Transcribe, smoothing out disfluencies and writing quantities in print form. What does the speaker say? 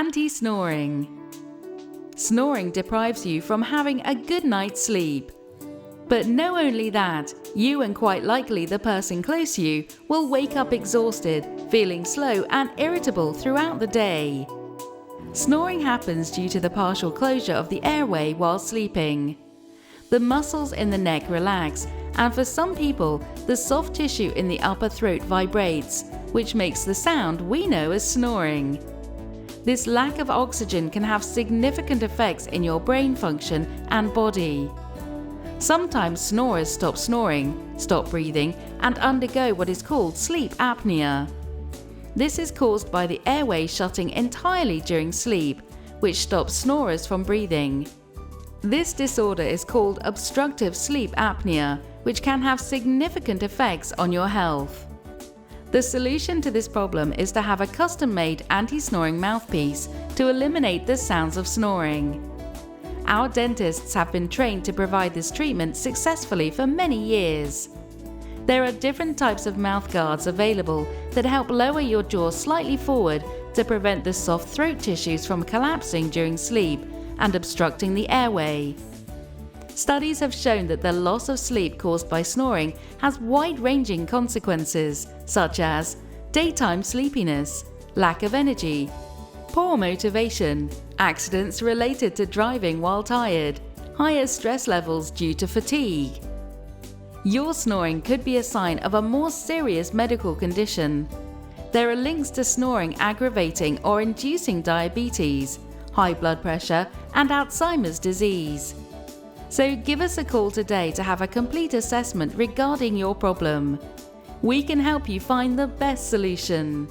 Anti-snoring. Snoring deprives you from having a good night's sleep. But not only that, you and quite likely the person close to you will wake up exhausted, feeling slow and irritable throughout the day. Snoring happens due to the partial closure of the airway while sleeping. The muscles in the neck relax, and for some people, the soft tissue in the upper throat vibrates, which makes the sound we know as snoring. This lack of oxygen can have significant effects in your brain function and body. Sometimes snorers stop snoring, stop breathing, and undergo what is called sleep apnea. This is caused by the airway shutting entirely during sleep, which stops snorers from breathing. This disorder is called obstructive sleep apnea, which can have significant effects on your health. The solution to this problem is to have a custom-made anti-snoring mouthpiece to eliminate the sounds of snoring. Our dentists have been trained to provide this treatment successfully for many years. There are different types of mouth guards available that help lower your jaw slightly forward to prevent the soft throat tissues from collapsing during sleep and obstructing the airway. Studies have shown that the loss of sleep caused by snoring has wide-ranging consequences, such as daytime sleepiness, lack of energy, poor motivation, accidents related to driving while tired, higher stress levels due to fatigue. Your snoring could be a sign of a more serious medical condition. There are links to snoring aggravating or inducing diabetes, high blood pressure, and Alzheimer's disease. So give us a call today to have a complete assessment regarding your problem. We can help you find the best solution.